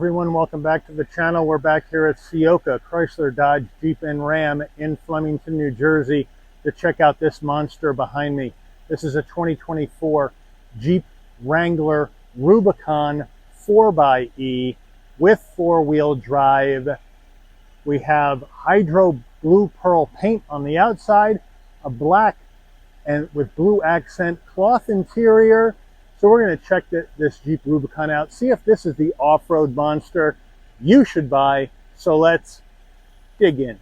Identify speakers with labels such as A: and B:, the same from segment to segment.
A: everyone, welcome back to the channel. We're back here at Ciocca, Chrysler, Dodge, Jeep, and Ram in Flemington, New Jersey to check out this monster behind me. This is a 2024 Jeep Wrangler Rubicon 4xe with four-wheel drive. We have hydro blue pearl paint on the outside, a black and with blue accent cloth interior. So we're going to check this Jeep Rubicon out, see if this is the off-road monster you should buy. So let's dig in.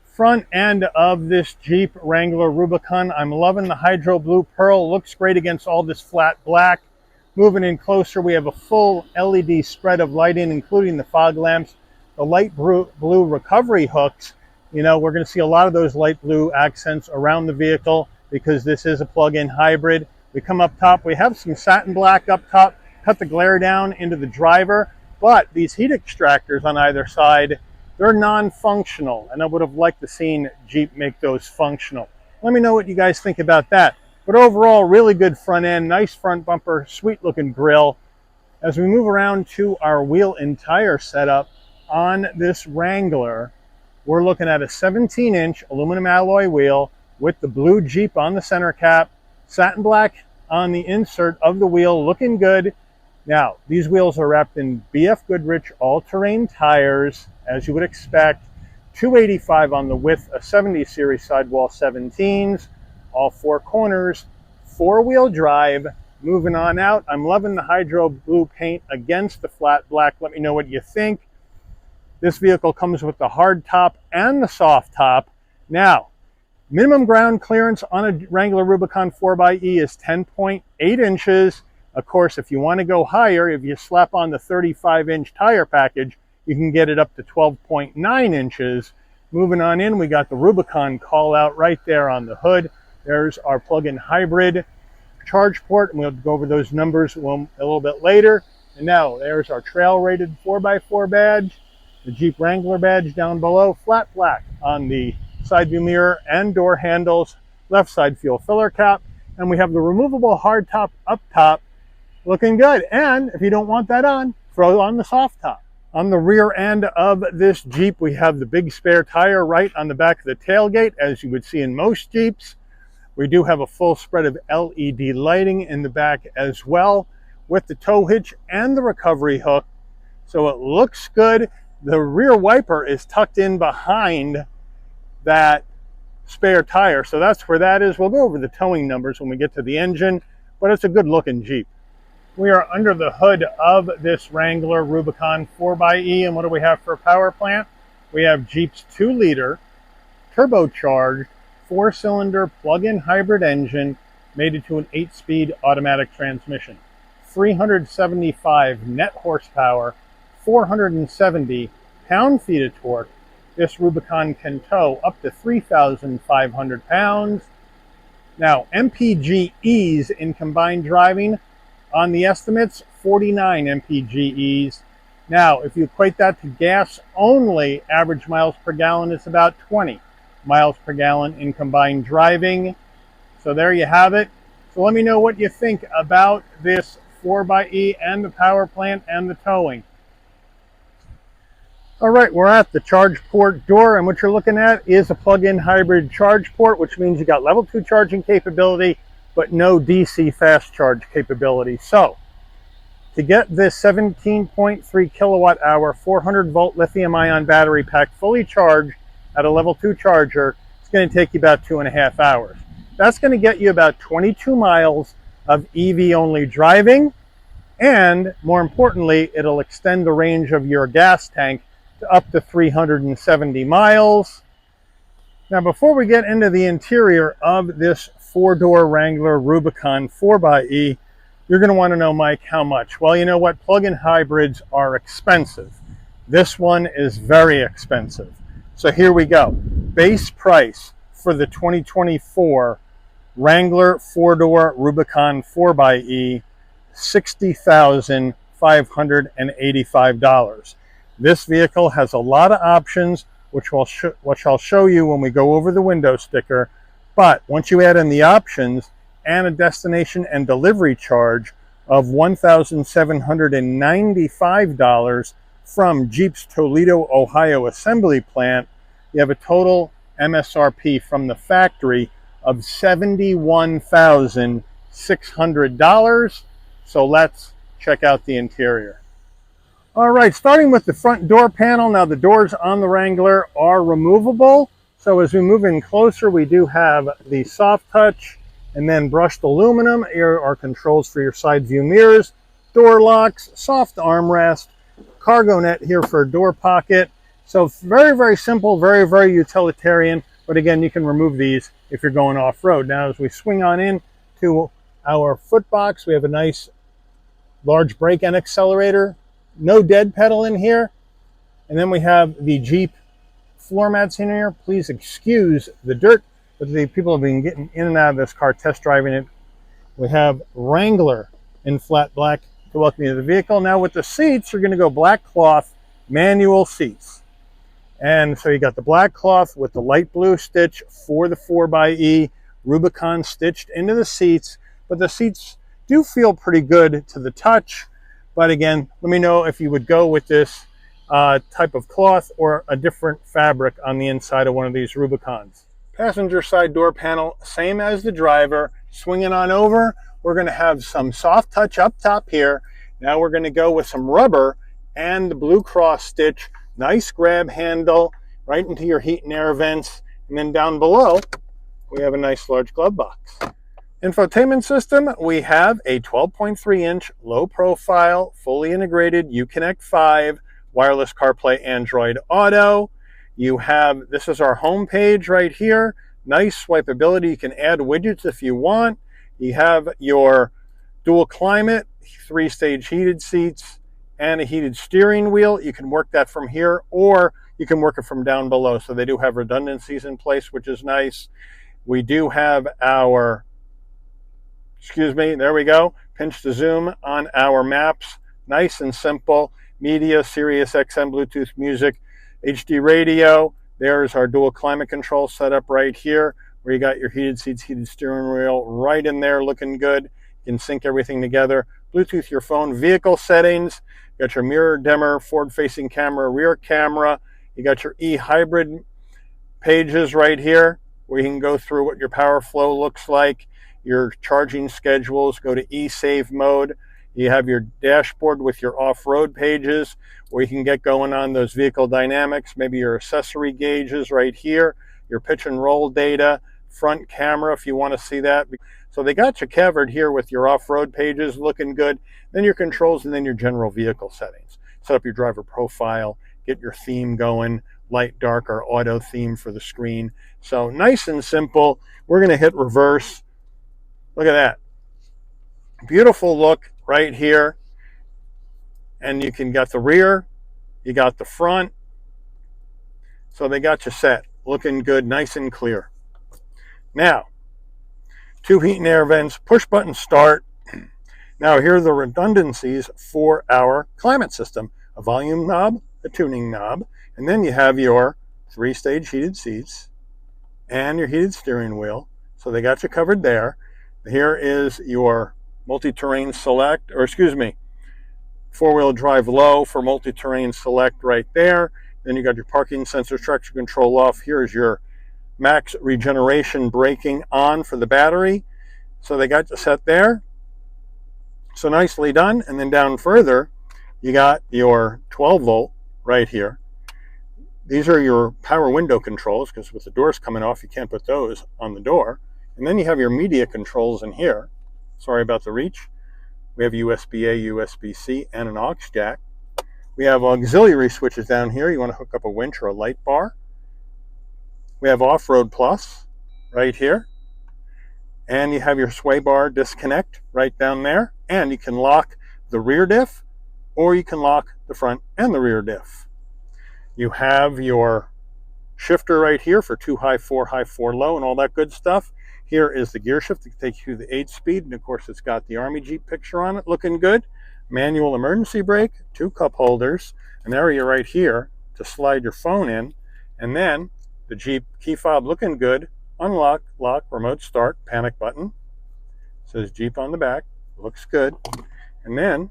A: Front end of this Jeep Wrangler Rubicon. I'm loving the hydro blue pearl. Looks great against all this flat black. Moving in closer, we have a full LED spread of lighting, including the fog lamps, the light blue recovery hooks. You know, we're going to see a lot of those light blue accents around the vehicle because this is a plug-in hybrid. We come up top, we have some satin black up top, cut the glare down into the driver, but these heat extractors on either side, they're non-functional, and I would have liked to seen Jeep make those functional. Let me know what you guys think about that. But overall, really good front end, nice front bumper, sweet looking grille. As we move around to our wheel and tire setup on this Wrangler, we're looking at a 17-inch aluminum alloy wheel with the blue Jeep on the center cap, satin black on the insert of the wheel, looking good. Now, these wheels are wrapped in BF Goodrich all-terrain tires, as you would expect. 285 on the width, a 70 series sidewall 17s, all four corners, four-wheel drive. Moving on out, I'm loving the hydro blue paint against the flat black. Let me know what you think. This vehicle comes with the hard top and the soft top. Now, minimum ground clearance on a Wrangler Rubicon 4xe is 10.8 inches. Of course, if you want to go higher, if you slap on the 35-inch tire package, you can get it up to 12.9 inches. Moving on in, we got the Rubicon call out right there on the hood. There's our plug-in hybrid charge port, and we'll go over those numbers a little bit later. And now there's our trail-rated 4x4 badge, the Jeep Wrangler badge down below, flat black on the side view mirror and door handles, left side fuel filler cap, and we have the removable hard top up top, looking good. And if you don't want that on, throw on the soft top. On the rear end of this Jeep, we have the big spare tire right on the back of the tailgate, as you would see in most Jeeps. We do have a full spread of LED lighting in the back as well, with the tow hitch and the recovery hook. So it looks good. The rear wiper is tucked in behind that spare tire, so that's where that is. We'll go over the towing numbers when we get to the engine, but it's a good looking Jeep. We are under the hood of this Wrangler Rubicon 4xe, and what do we have for a power plant? We have Jeep's 2-liter turbocharged 4-cylinder plug-in hybrid engine mated to an 8-speed automatic transmission. 375 net horsepower, 470 pound-feet of torque. This Rubicon can tow up to 3,500 pounds. Now, MPGEs in combined driving, on the estimates, 49 MPGEs. Now, if you equate that to gas only, average miles per gallon is about 20 miles per gallon in combined driving. So there you have it. So let me know what you think about this 4xe and the power plant and the towing. All right, we're at the charge port door, and what you're looking at is a plug-in hybrid charge port, which means you got level 2 charging capability, but no DC fast charge capability. So to get this 17.3 kilowatt hour, 400 volt lithium ion battery pack fully charged at a level 2 charger, it's going to take you about 2.5 hours. That's going to get you about 22 miles of EV only driving. And more importantly, it'll extend the range of your gas tank up to 370 miles. Now, before we get into the interior of this 4-door Wrangler Rubicon 4xe, you're going to want to know, Mike, how much? Well, you know what? Plug-in hybrids are expensive. This one is very expensive. So here we go. Base price for the 2024 Wrangler 4-door Rubicon 4xe, $60,585. This vehicle has a lot of options, which I'll show you when we go over the window sticker. But once you add in the options and a destination and delivery charge of $1,795 from Jeep's Toledo, Ohio assembly plant. You have a total MSRP from the factory of $71,600. So let's check out the interior. All right, starting with the front door panel. Now the doors on the Wrangler are removable. So as we move in closer, we do have the soft touch and then brushed aluminum. Here are controls for your side view mirrors, door locks, soft armrest, cargo net here for a door pocket. So very, very simple, very, very utilitarian. But again, you can remove these if you're going off-road. Now, as we swing on in to our foot box, we have a nice large brake and accelerator. No dead pedal in here. And then we have the Jeep floor mats in here. Please excuse the dirt, but the people have been getting in and out of this car, test driving it. We have Wrangler in flat black to welcome you to the vehicle. Now with the seats, you're going to go black cloth, manual seats. And so you got the black cloth with the light blue stitch for the 4xe Rubicon stitched into the seats. But the seats do feel pretty good to the touch. But again, let me know if you would go with this type of cloth or a different fabric on the inside of one of these Rubicons. Passenger side door panel, same as the driver. Swinging on over, we're going to have some soft touch up top here. Now we're going to go with some rubber and the blue cross stitch. Nice grab handle right into your heat and air vents. And then down below, we have a nice large glove box. Infotainment system, we have a 12.3-inch low profile, fully integrated Uconnect 5, wireless CarPlay, Android Auto. You have, this is our home page right here. Nice swipeability. You can add widgets if you want. You have your dual climate, 3-stage heated seats, and a heated steering wheel. You can work that from here, or you can work it from down below. So they do have redundancies in place, which is nice. We do have our, there we go, pinch to zoom on our maps. Nice and simple. Media, Sirius XM, Bluetooth music, HD radio. There's our dual climate control setup right here, where you got your heated seats, heated steering wheel right in there, looking good. You can sync everything together. Bluetooth your phone, vehicle settings. You got your mirror dimmer, forward-facing camera, rear camera. You got your e-hybrid pages right here, where you can go through what your power flow looks like, your charging schedules, go to e-save mode. You have your dashboard with your off-road pages, where you can get going on those vehicle dynamics, maybe your accessory gauges right here, your pitch and roll data, front camera if you want to see that. So they got you covered here with your off-road pages, looking good. Then your controls, and then your general vehicle settings. Set up your driver profile, get your theme going, light, dark, or auto theme for the screen. So nice and simple. We're going to hit reverse. Look at that. Beautiful look right here. And you can get the rear, you got the front. So they got you set. Looking good, nice and clear. Now, 2 heat and air vents, push button start. Now here are the redundancies for our climate system. A volume knob, a tuning knob, and then you have your 3-stage heated seats and your heated steering wheel. So they got you covered there. Here is your multi-terrain select, or excuse me, 4-wheel drive low for multi-terrain select right there. Then you got your parking sensor traction control off. Here's your max regeneration braking on for the battery. So they got you set there. So nicely done. And then down further, you got your 12 volt right here. These are your power window controls, because with the doors coming off, you can't put those on the door. And then you have your media controls in here. Sorry about the reach. We have USB-A, USB-C, and an aux jack. We have auxiliary switches down here. You want to hook up a winch or a light bar. We have Off-Road Plus right here. And you have your sway bar disconnect right down there. And you can lock the rear diff, or you can lock the front and the rear diff. You have your shifter right here for 2 high, 4 low, and all that good stuff. Here is the gear shift to take you to the 8-speed, and of course it's got the Army Jeep picture on it, looking good. Manual emergency brake, 2 cup holders, an area right here to slide your phone in, and then the Jeep key fob looking good. Unlock, lock, remote start, panic button. It says Jeep on the back, looks good. And then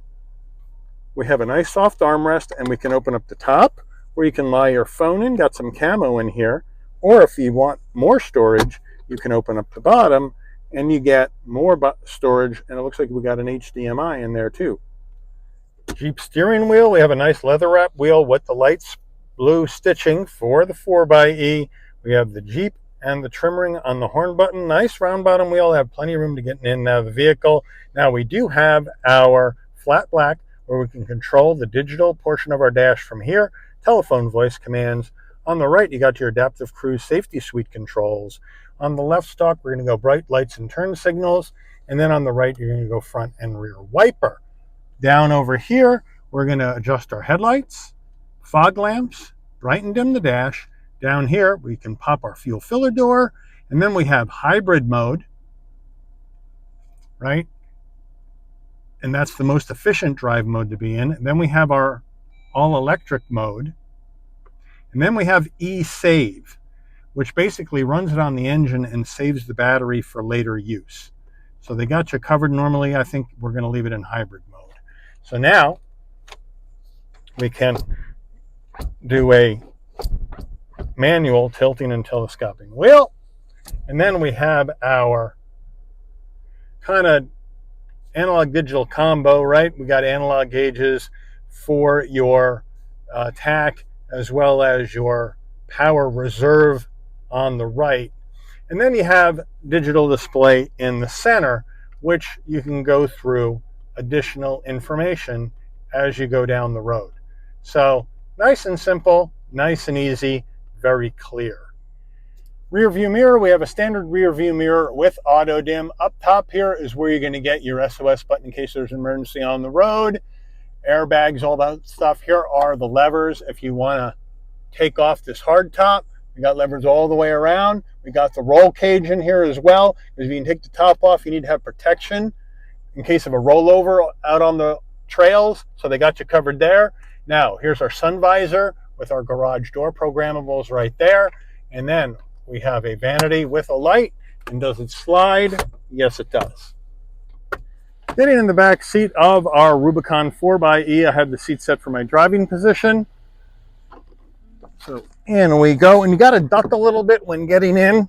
A: we have a nice soft armrest, and we can open up the top where you can lie your phone in. Got some camo in here. Or if you want more storage, you can open up the bottom and you get more storage, and it looks like we got an HDMI in there too. Jeep steering wheel, we have a nice leather wrap wheel with the light blue stitching for the 4xe. We have the Jeep and the trim ring on the horn button. Nice round bottom wheel, have plenty of room to get in and out of the vehicle. Now we do have our flat black where we can control the digital portion of our dash from here, telephone voice commands. On the right, you got your adaptive cruise safety suite controls. On the left stalk, we're going to go bright lights and turn signals. And then on the right, you're going to go front and rear wiper. Down over here, we're going to adjust our headlights, fog lamps, bright and dim the dash. Down here, we can pop our fuel filler door. And then we have hybrid mode, right? And that's the most efficient drive mode to be in. And then we have our all-electric mode. And then we have e-save, which basically runs it on the engine and saves the battery for later use. So they got you covered. Normally, I think we're going to leave it in hybrid mode. So now we can do a manual tilting and telescoping wheel. And then we have our kind of analog digital combo, right? We got analog gauges for your tach as well as your power reserve on the right. And then you have digital display in the center, which you can go through additional information as you go down the road. So nice and simple, nice and easy, very clear. Rear view mirror, we have a standard rear view mirror with auto dim. Up top here is where you're going to get your SOS button in case there's an emergency on the road. Airbags, all that stuff. Here are the levers if you want to take off this hard top. We got levers all the way around. We got the roll cage in here as well. Because if you can take the top off, you need to have protection in case of a rollover out on the trails. So they got you covered there. Now, here's our sun visor with our garage door programmables right there. And then we have a vanity with a light. And does it slide? Yes, it does. Sitting in the back seat of our Rubicon 4xe, I have the seat set for my driving position. So in we go, and you got to duck a little bit when getting in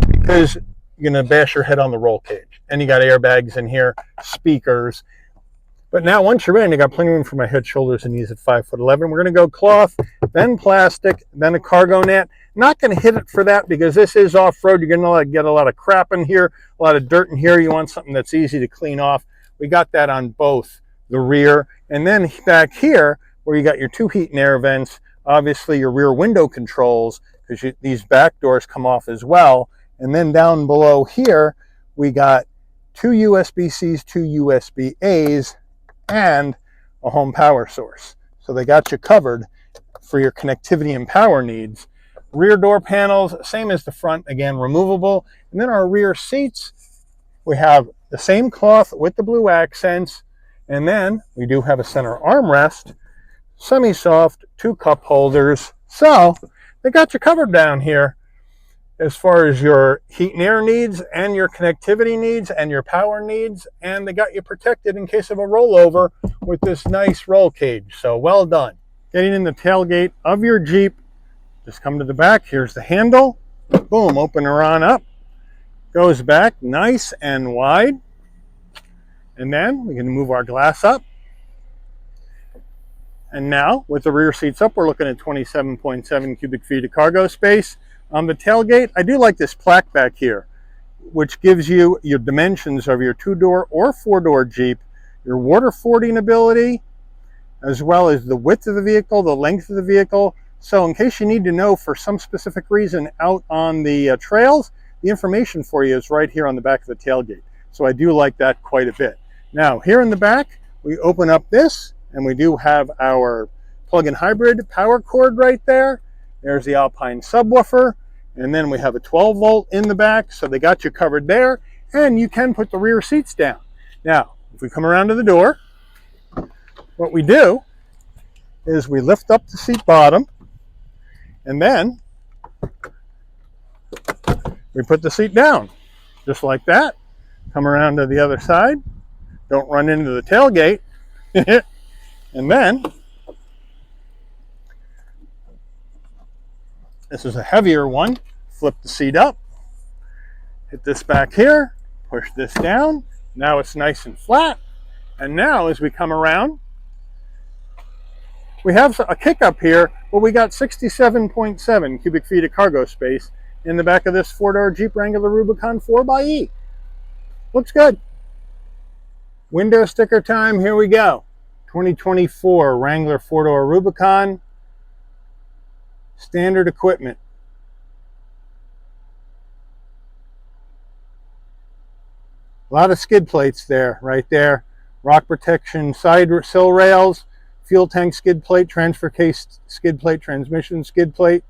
A: because you're going to bash your head on the roll cage. And you got airbags in here, speakers. But now once you're in, you got plenty of room for my head, shoulders, and knees at 5'11". We're going to go cloth, then plastic, then a cargo net. Not going to hit it for that because this is off-road. You're going to get a lot of crap in here, a lot of dirt in here. You want something that's easy to clean off. We got that on both the rear. And then back here, where you got your two heat and air vents, obviously your rear window controls, because these back doors come off as well. And then down below here, we got two USB-Cs, two USB-As, and a home power source. So they got you covered for your connectivity and power needs. Rear door panels, same as the front, again, removable. And then our rear seats, we have the same cloth with the blue accents. And then we do have a center armrest, semi-soft, 2 cup holders. So they got you covered down here as far as your heat and air needs and your connectivity needs and your power needs. And they got you protected in case of a rollover with this nice roll cage. So well done. Getting in the tailgate of your Jeep, just come to the back. Here's the handle. Boom, open her on up. Goes back nice and wide. And then we can move our glass up. And now, with the rear seats up, we're looking at 27.7 cubic feet of cargo space. On the tailgate, I do like this plaque back here, which gives you your dimensions of your 2-door or 4-door Jeep, your water fording ability, as well as the width of the vehicle, the length of the vehicle. So in case you need to know for some specific reason out on the trails, the information for you is right here on the back of the tailgate. So I do like that quite a bit. Now, here in the back, we open up this, and we do have our plug-in hybrid power cord right there. There's the Alpine subwoofer, and then we have a 12-volt in the back, so they got you covered there, and you can put the rear seats down. Now, if we come around to the door, what we do is we lift up the seat bottom, and then we put the seat down, just like that. Come around to the other side, don't run into the tailgate. And then, this is a heavier one. Flip the seat up, hit this back here, push this down. Now it's nice and flat. And now as we come around, we have a kick up here, but we got 67.7 cubic feet of cargo space in the back of this four-door Jeep Wrangler Rubicon 4xe. Looks good. Window sticker time, here we go. 2024 Wrangler four-door Rubicon. Standard equipment. A lot of skid plates there, right there. Rock protection side sill rails, fuel tank skid plate, transfer case skid plate, transmission skid plate.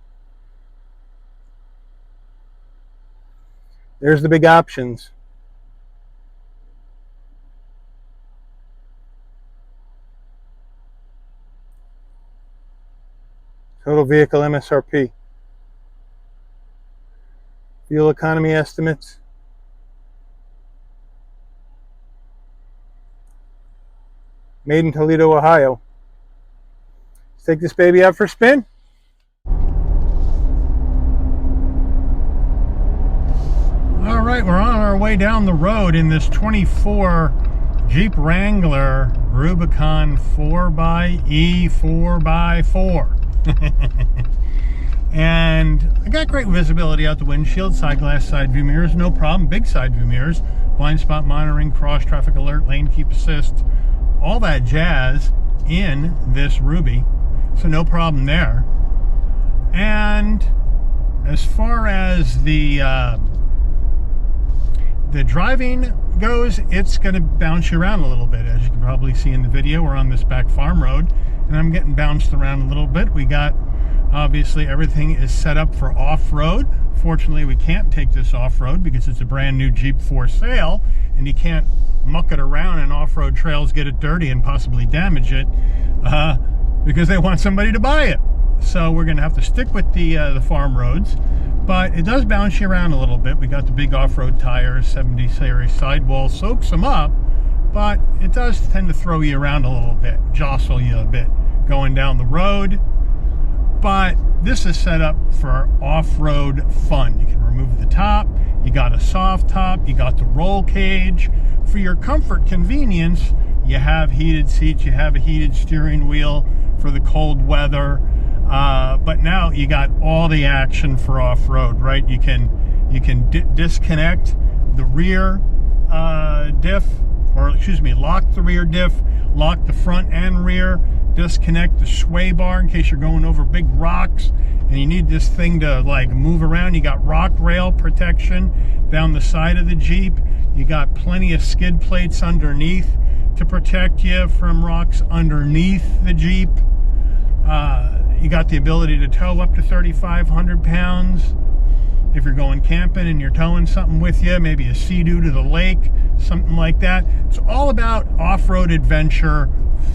A: There's the big options. Total vehicle MSRP. Fuel economy estimates. Made in Toledo, Ohio. Let's take this baby out for a spin. All right, we're on our way down the road in this 24 Jeep Wrangler Rubicon 4xe 4x4. And I got great visibility out the windshield, side glass, side view mirrors, no problem. Big side view mirrors, blind spot monitoring, cross traffic alert, lane keep assist, all that jazz in this Ruby, so no problem there. And as far as the driving goes, it's going to bounce you around a little bit. As you can probably see in the video, we're on this back farm road, and I'm getting bounced around a little bit. We got, obviously, everything is set up for off-road. Fortunately, we can't take this off-road because it's a brand new Jeep for sale, and you can't muck it around and off-road trails, get it dirty and possibly damage it because they want somebody to buy it. So we're going to have to stick with the farm roads, but it does bounce you around a little bit. We got the big off-road tires, 70 series sidewall, soaks them up, but it does tend to throw you around a little bit, jostle you a bit going down the road. But this is set up for off-road fun. You can remove the top, you got a soft top, you got the roll cage. For your comfort, convenience, you have heated seats, you have a heated steering wheel for the cold weather. But now you got all the action for off-road, right? You can disconnect the rear diff, or excuse me, lock the rear diff, lock the front and rear, disconnect the sway bar in case you're going over big rocks and you need this thing to like move around. You got rock rail protection down the side of the Jeep. You got plenty of skid plates underneath to protect you from rocks underneath the Jeep. You got the ability to tow up to 3,500 pounds. If you're going camping and you're towing something with you, maybe a sea-doo to the lake, something like that. It's all about off-road adventure,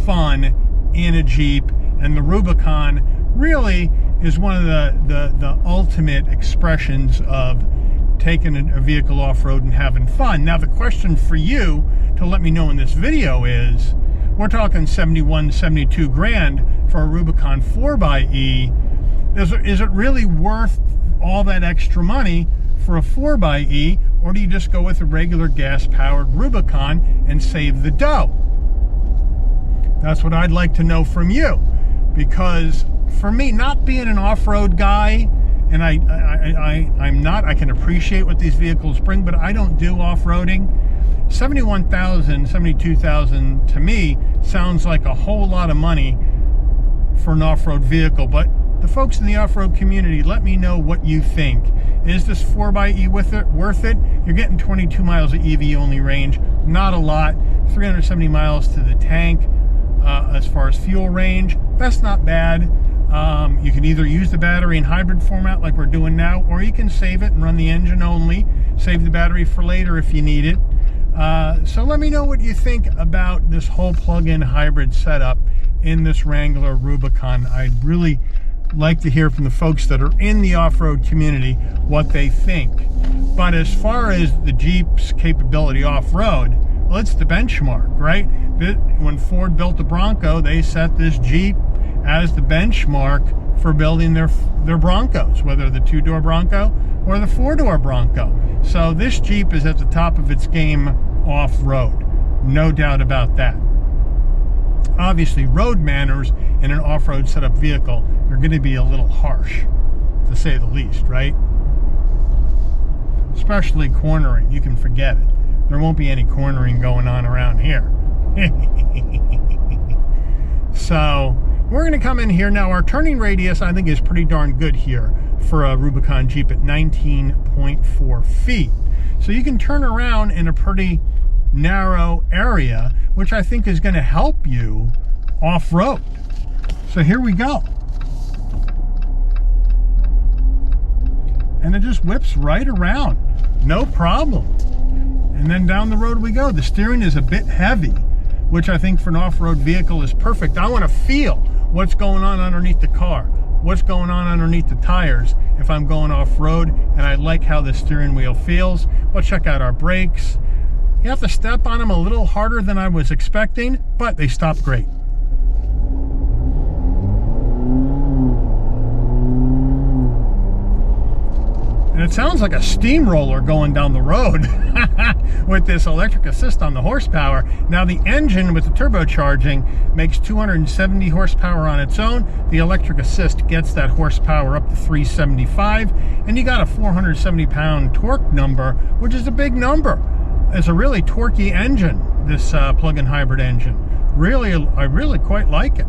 A: fun in a Jeep, and the Rubicon really is one of the ultimate expressions of taking a vehicle off-road and having fun. Now the question for you to let me know in this video is, we're talking 71, 72 grand for a Rubicon 4xe. Is it really worth all that extra money for a 4xe, or do you just go with a regular gas-powered Rubicon and save the dough? That's what I'd like to know from you, because for me, not being an off-road guy, and I'm not, I can appreciate what these vehicles bring, but I don't do off-roading. 71,000, 72,000 to me sounds like a whole lot of money for an off-road vehicle, but the folks in the off-road community, let me know what you think. Is this 4xe worth it? You're getting 22 miles of EV-only range, not a lot. 370 miles to the tank. As far as fuel range, that's not bad. You can either use the battery in hybrid format like we're doing now, or you can save it and run the engine only, save the battery for later if you need it. So let me know what you think about this whole plug-in hybrid setup in this Wrangler Rubicon. I'd really like to hear from the folks that are in the off-road community what they think. But as far as the Jeep's capability off-road, Well, it's the benchmark, right? When Ford built the Bronco, they set this Jeep as the benchmark for building their Broncos, whether the 2-door Bronco or the 4-door Bronco. So this Jeep is at the top of its game off-road, no doubt about that. Obviously, road manners in an off-road setup vehicle are going to be a little harsh, to say the least, right? Especially cornering, you can forget it. There won't be any cornering going on around here. So we're going to come in here now. Our turning radius, I think, is pretty darn good here for a Rubicon Jeep at 19.4 feet. So you can turn around in a pretty narrow area, which I think is going to help you off-road. So here we go. And it just whips right around, no problem. And then down the road we go. The steering is a bit heavy, which I think for an off-road vehicle is perfect. I want to feel what's going on underneath the car, what's going on underneath the tires if I'm going off-road, and I like how the steering wheel feels. We'll check out our brakes. You have to step on them a little harder than I was expecting, but they stop great. And it sounds like a steamroller going down the road with this electric assist on the horsepower. Now the engine with the turbocharging makes 270 horsepower on its own. The electric assist gets that horsepower up to 375, and you got a 470 pound torque number, which is a big number. It's a really torquey engine, this plug-in hybrid engine. Really, I really quite like it.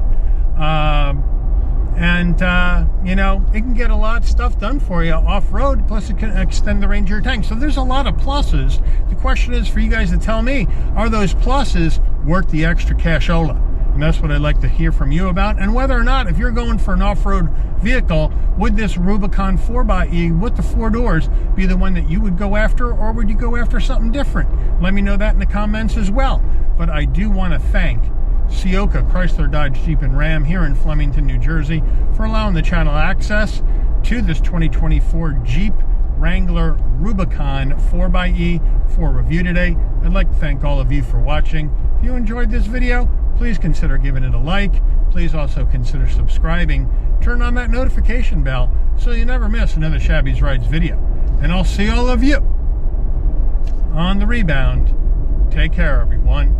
A: You know, it can get a lot of stuff done for you off-road, plus it can extend the range of your tank. So there's a lot of pluses. The question is for you guys to tell me, are those pluses worth the extra cashola? And that's what I'd like to hear from you about. And whether or not, if you're going for an off-road vehicle, would this Rubicon 4xe with the 4 doors be the one that you would go after, or would you go after something different? Let me know that in the comments as well. But I do want to thank Ciocca, Chrysler, Dodge, Jeep, and Ram here in Flemington, New Jersey for allowing the channel access to this 2024 Jeep Wrangler Rubicon 4xe for review today. I'd like to thank all of you for watching. If you enjoyed this video, please consider giving it a like. Please also consider subscribing. Turn on that notification bell so you never miss another Shabby's Rides video. And I'll see all of you on the rebound. Take care, everyone.